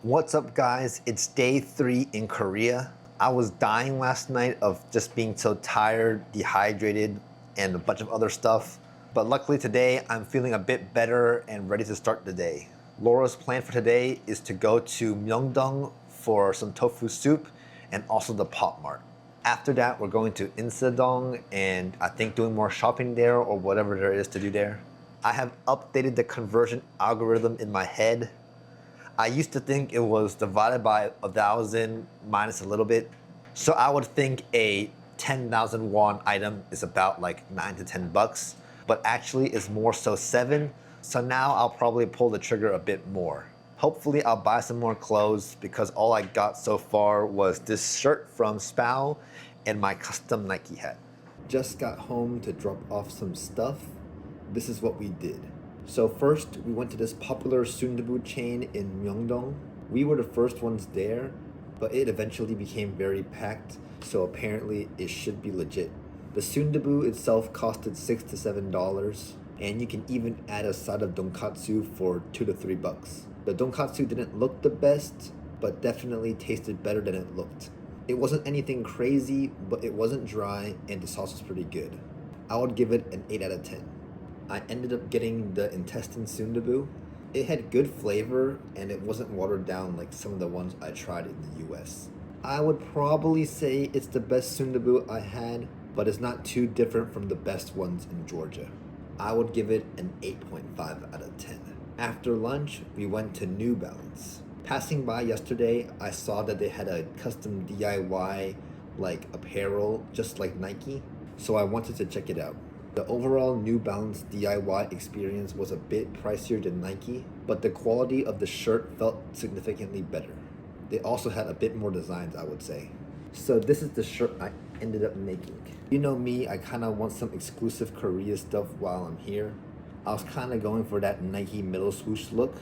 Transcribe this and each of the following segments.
What's up, guys? It's day 3 in Korea. I was dying last night of just being so tired, dehydrated, and a bunch of other stuff. But luckily today, I'm feeling a bit better and ready to start the day. Laura's plan for today is to go to Myeongdong for some tofu soup and also the Pop Mart. After that, we're going to Insadong and I think doing more shopping there or whatever there is to do there. I have updated the conversion algorithm in my head. I used to think it was divided by 1,000 minus a little bit. So I would think a 10,000 won item is about like 9 to 10 bucks, but actually it's more so 7. So now I'll probably pull the trigger a bit more. Hopefully I'll buy some more clothes because all I got so far was this shirt from Spow and my custom Nike hat. Just got home to drop off some stuff. This is what we did. So first, we went to this popular sundubu chain in Myeongdong. We were the first ones there, but it eventually became very packed, so apparently it should be legit. The sundubu itself costed $6 to $7, and you can even add a side of donkatsu for 2 to 3 bucks. The donkatsu didn't look the best, but definitely tasted better than it looked. It wasn't anything crazy, but it wasn't dry, and the sauce was pretty good. I would give it an 8 out of 10. I ended up getting the intestine sundubu. It had good flavor and it wasn't watered down like some of the ones I tried in the US. I would probably say it's the best sundubu I had, but it's not too different from the best ones in Georgia. I would give it an 8.5 out of 10. After lunch, we went to New Balance. Passing by yesterday, I saw that they had a custom DIY like apparel just like Nike, so I wanted to check it out. The overall New Balance DIY experience was a bit pricier than Nike, but the quality of the shirt felt significantly better. They also had a bit more designs, I would say. So this is the shirt I ended up making. You know me, I kind of want some exclusive Korea stuff while I'm here. I was kind of going for that Nike middle swoosh look.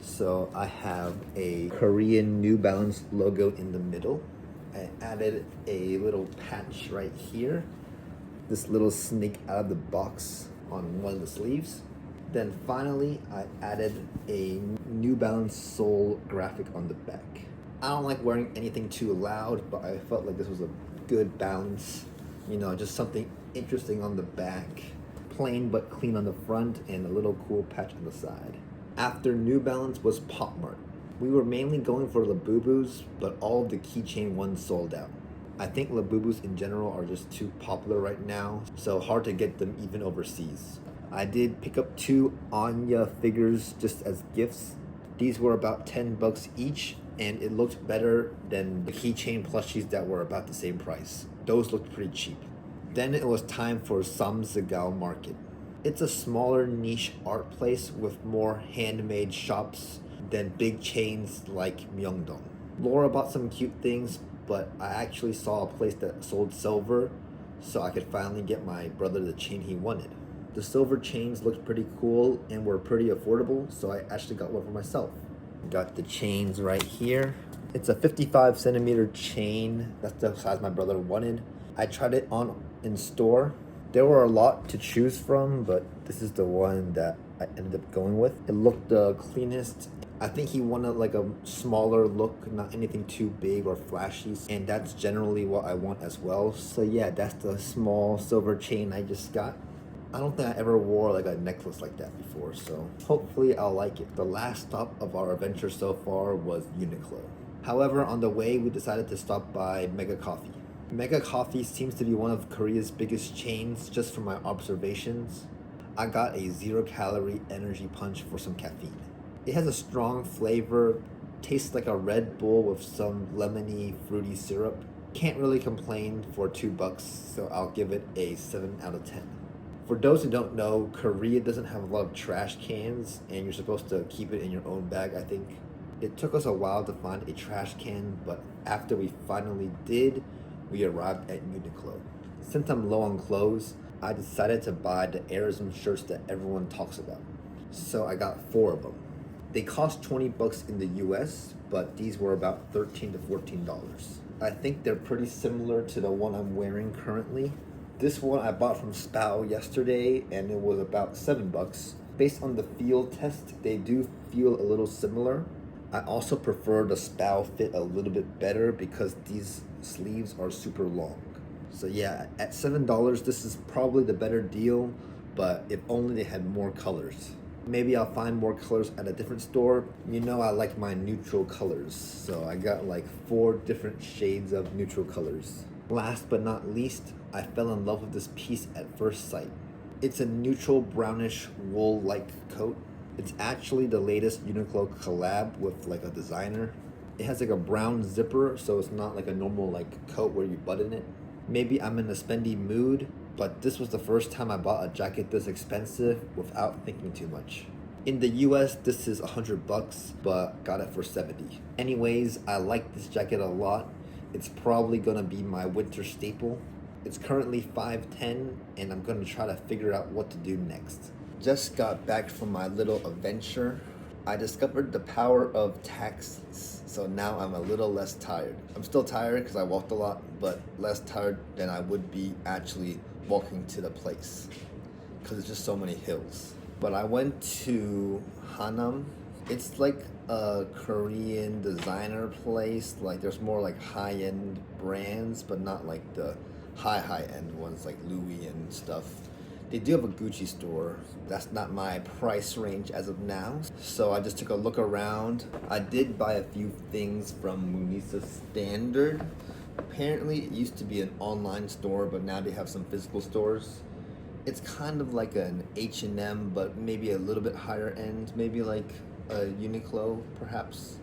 So I have a Korean New Balance logo in the middle. I added a little patch right here. This little snake out of the box on one of the sleeves. Then finally, I added a New Balance sole graphic on the back. I don't like wearing anything too loud, but I felt like this was a good balance. You know, just something interesting on the back, plain but clean on the front, and a little cool patch on the side. After New Balance was Pop Mart. We were mainly going for Labubus, but all of the keychain ones sold out. I think Labubus in general are just too popular right now, so hard to get them even overseas. I did pick up 2 Anya figures just as gifts. These were about 10 bucks each, and it looked better than the keychain plushies that were about the same price. Those looked pretty cheap. Then it was time for Samsagao Market. It's a smaller niche art place with more handmade shops than big chains like Myeongdong. Laura bought some cute things, but I actually saw a place that sold silver, so I could finally get my brother the chain he wanted. The silver chains looked pretty cool and were pretty affordable, so I actually got one for myself. Got the chains right here. It's a 55 centimeter chain. That's the size my brother wanted. I tried it on in store. There were a lot to choose from, but this is the one that I ended up going with. It looked the cleanest. I think he wanted like a smaller look, not anything too big or flashy, and that's generally what I want as well. So yeah, that's the small silver chain I just got. I don't think I ever wore like a necklace like that before, so hopefully I'll like it. The last stop of our adventure so far was Uniqlo. However, on the way we decided to stop by Mega Coffee. Mega Coffee seems to be one of Korea's biggest chains just from my observations. I got a 0-calorie energy punch for some caffeine. It has a strong flavor, tastes like a Red Bull with some lemony, fruity syrup. Can't really complain for 2 bucks, so I'll give it a 7 out of 10. For those who don't know, Korea doesn't have a lot of trash cans, and you're supposed to keep it in your own bag, I think. It took us a while to find a trash can, but after we finally did, we arrived at Uniqlo. Since I'm low on clothes, I decided to buy the Airism shirts that everyone talks about. So I got 4 of them. They cost 20 bucks in the US, but these were about $13 to $14. I think they're pretty similar to the one I'm wearing currently. This one I bought from Spow yesterday, and it was about 7 bucks. Based on the feel test, they do feel a little similar. I also prefer the spout fit a little bit better because these sleeves are super long. So yeah, at $7, this is probably the better deal, but if only they had more colors. Maybe I'll find more colors at a different store. You know I like my neutral colors, so I got like 4 different shades of neutral colors. Last but not least, I fell in love with this piece at first sight. It's a neutral brownish wool-like coat. It's actually the latest Uniqlo collab with like a designer. It has like a brown zipper, so it's not like a normal like coat where you button it. Maybe I'm in a spendy mood, but this was the first time I bought a jacket this expensive without thinking too much. In the US, this is $100, but got it for 70. Anyways, I like this jacket a lot. It's probably gonna be my winter staple. It's currently 5.10, and I'm gonna try to figure out what to do next. Just got back from my little adventure. I discovered the power of taxis, so now I'm a little less tired. I'm still tired because I walked a lot, but less tired than I would be actually walking to the place because it's just so many hills. But I went to Hanam. It's like a Korean designer place. Like there's more like high-end brands, but not like the high-end ones like Louis and stuff. They do have a Gucci store. That's not my price range as of now. So I just took a look around. I did buy a few things from Munisa Standard. Apparently it used to be an online store, but now they have some physical stores. It's kind of like an H&M, but maybe a little bit higher end, maybe like a Uniqlo perhaps.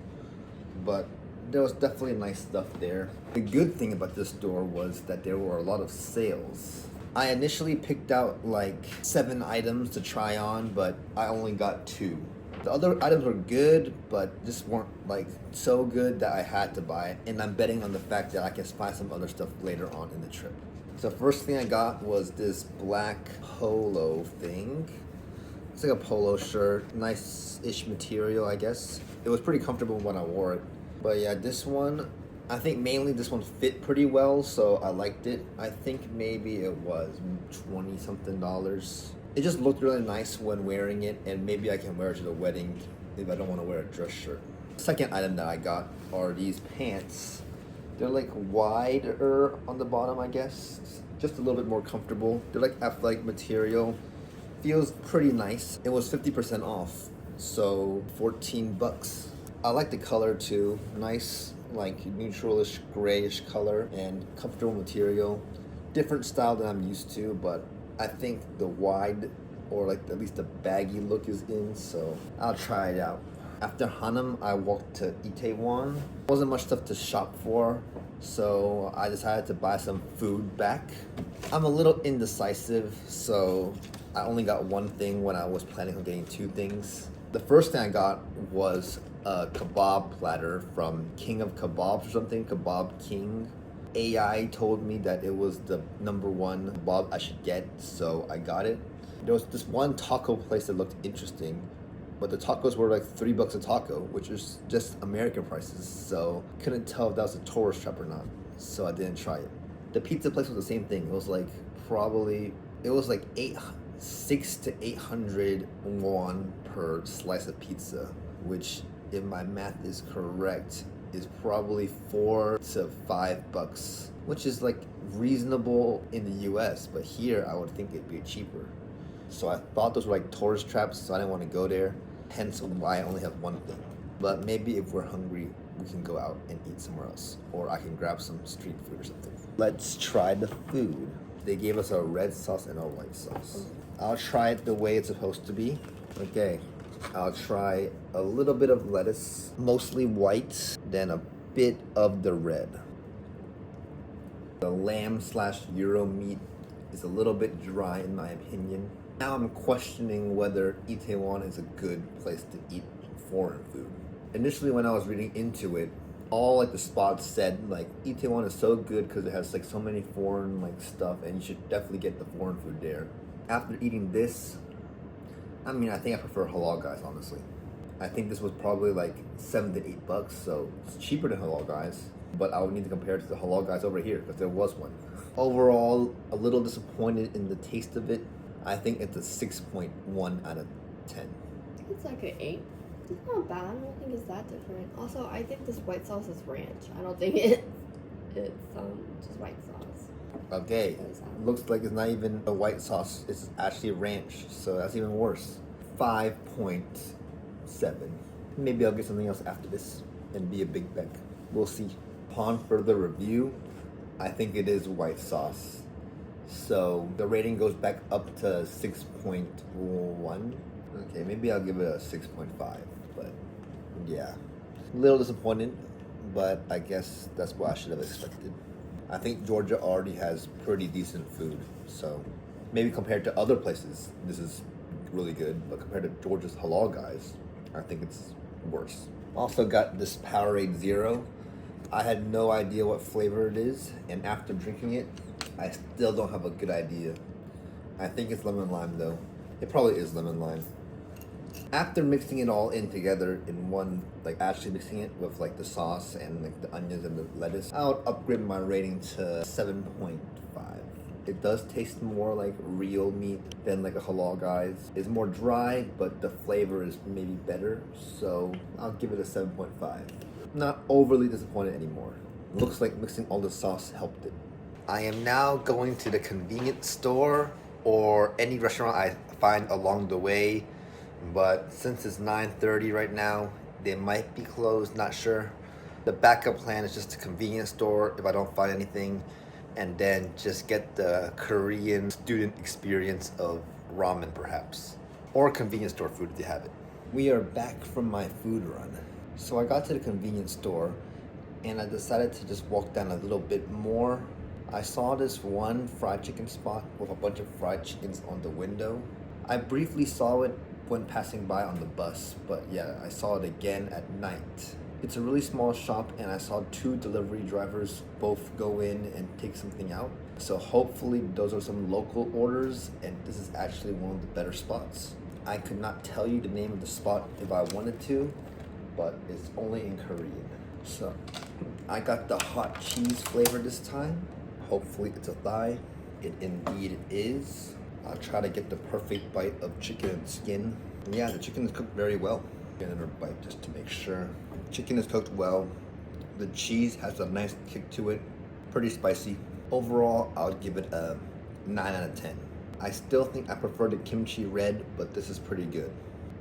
But there was definitely nice stuff there. The good thing about this store was that there were a lot of sales. I initially picked out like 7 items to try on, but I only got 2. The other items were good, but just weren't like so good that I had to buy it. And I'm betting on the fact that I can find some other stuff later on in the trip. So first thing I got was this black polo thing. It's like a polo shirt, nice-ish material, I guess. It was pretty comfortable when I wore it. But yeah, this one, I think mainly this one fit pretty well, so I liked it. I think maybe it was $20-something. It just looked really nice when wearing it, and maybe I can wear it to the wedding if I don't want to wear a dress shirt. Second item that I got are these pants. They're like wider on the bottom, I guess. Just a little bit more comfortable. They're like athletic material. Feels pretty nice. It was 50% off, so $14. I like the color too. Nice, like neutralish grayish color and comfortable material. Different style than I'm used to, but I think the wide or like at least the baggy look is in, so I'll try it out. After Hanam, I walked to Itaewon. Wasn't much stuff to shop for, so I decided to buy some food back. I'm a little indecisive, so I only got one thing when I was planning on getting 2 things. The first thing I got was a kebab platter from King of Kebabs or something, Kebab King. AI told me that it was the #1 kebab I should get, so I got it. There was this one taco place that looked interesting, but the tacos were like $3 a taco, which is just American prices, so couldn't tell if that was a tourist trap or not, so I didn't try it. The pizza place was the same thing. It was like it was like 600 to 800 won per slice of pizza, which, if my math is correct, is probably $4 to $5, which is like reasonable in the US, but here I would think it'd be cheaper. So I thought those were like tourist traps, so I didn't want to go there, hence why I only have one thing. But maybe if we're hungry, we can go out and eat somewhere else, or I can grab some street food or something. Let's try the food. They gave us a red sauce and a white sauce. I'll try it the way it's supposed to be. Okay, I'll try a little bit of lettuce, mostly white, then a bit of the red. The lamb/gyro meat is a little bit dry in my opinion. Now I'm questioning whether Itaewon is a good place to eat foreign food. Initially when I was reading into it, all like the spots said like Itaewon is so good because it has like so many foreign like stuff, and you should definitely get the foreign food there. After eating this, I mean, I think I prefer Halal Guys, honestly. I think this was probably like $7 to $8, so it's cheaper than Halal Guys, but I would need to compare it to the Halal Guys over here because there was one. Overall, a little disappointed in the taste of it. I think it's a 6.1 out of 10. It's like an 8. It's not bad. I don't think it's that different. Also, I think this white sauce is ranch. I don't think it's just white sauce. Okay, looks like it's not even a white sauce. It's actually ranch, so that's even worse. 5.7. Maybe I'll get something else after this and be a big bag. We'll see. Upon further review, I think it is white sauce. So the rating goes back up to 6.1. Okay, maybe I'll give it a 6.5, but yeah. A little disappointed, but I guess that's what I should have expected. I think Georgia already has pretty decent food, so maybe compared to other places, this is really good, but compared to Georgia's halal guys, I think it's worse. Also got this Powerade Zero. I had no idea what flavor it is, and after drinking it, I still don't have a good idea. I think it's lemon lime though. It probably is lemon lime. After mixing it all in together in one, like actually mixing it with like the sauce and like the onions and the lettuce, I would upgrade my rating to 7.5. It does taste more like real meat than like a halal guy's. It's more dry, but the flavor is maybe better, so I'll give it a 7.5. Not overly disappointed anymore. Looks like mixing all the sauce helped it. I am now going to the convenience store or any restaurant I find along the way, but since it's 9:30 right now, they might be closed, not sure. The backup plan is just a convenience store if I don't find anything, and then just get the Korean student experience of ramen perhaps, or convenience store food if they have it. We are back from my food run. So I got to the convenience store and I decided to just walk down a little bit more. I saw this one fried chicken spot with a bunch of fried chickens on the window. I briefly saw it when passing by on the bus, but yeah, I saw it again at night. It's a really small shop and I saw 2 delivery drivers both go in and take something out. So hopefully those are some local orders and this is actually one of the better spots. I could not tell you the name of the spot if I wanted to, but it's only in Korean. So I got the hot cheese flavor this time. Hopefully it's a thigh. It indeed is. I'll try to get the perfect bite of chicken and skin. Yeah, the chicken is cooked very well. Get another bite just to make sure. Chicken is cooked well. The cheese has a nice kick to it. Pretty spicy. Overall, I would give it a 9 out of 10. I still think I prefer the kimchi red, but this is pretty good.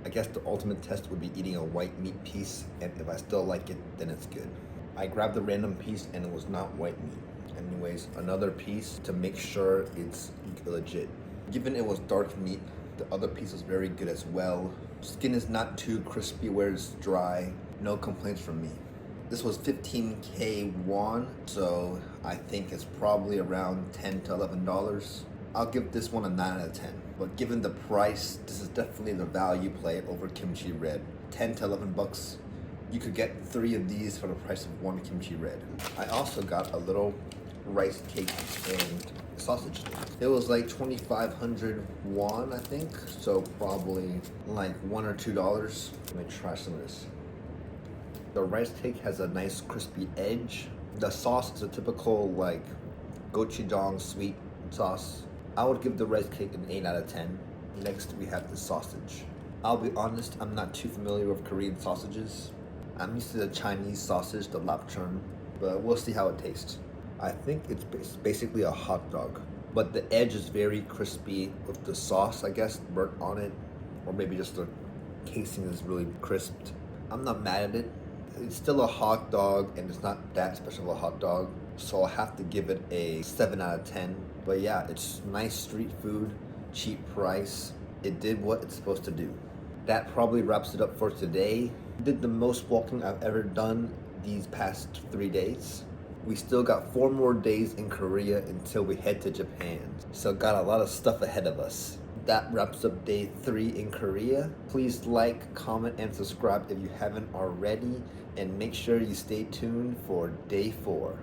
I guess the ultimate test would be eating a white meat piece, and if I still like it, then it's good. I grabbed the random piece and it was not white meat. Anyways, another piece to make sure it's legit. Given it was dark meat, the other piece was very good as well. Skin is not too crispy where it's dry. No complaints from me. This was 15k won, so I think it's probably around $10 to $11. I'll give this one a 9 out of 10. But given the price, this is definitely the value play over kimchi red. 10 to 11 bucks. You could get 3 of these for the price of 1 kimchi red. I also got a little rice cake and sausage. It was like 2,500 won, I think. So probably like $1 or $2. Let me try some of this. The rice cake has a nice crispy edge. The sauce is a typical like gochujang sweet sauce. I would give the rice cake an 8 out of 10. Next we have the sausage. I'll be honest, I'm not too familiar with Korean sausages. I'm used to the Chinese sausage, the lapchung, but we'll see how it tastes. I think it's basically a hot dog, but the edge is very crispy with the sauce, I guess, burnt on it, or maybe just the casing is really crisped. I'm not mad at it. It's still a hot dog and it's not that special of a hot dog, so I'll have to give it a 7 out of 10. But yeah, it's nice street food, cheap price. It did what it's supposed to do. That probably wraps it up for today. Did the most walking I've ever done these past 3 days. We still got 4 more days in Korea until we head to Japan. So got a lot of stuff ahead of us. That wraps up day 3 in Korea. Please like, comment, and subscribe if you haven't already. And make sure you stay tuned for day 4.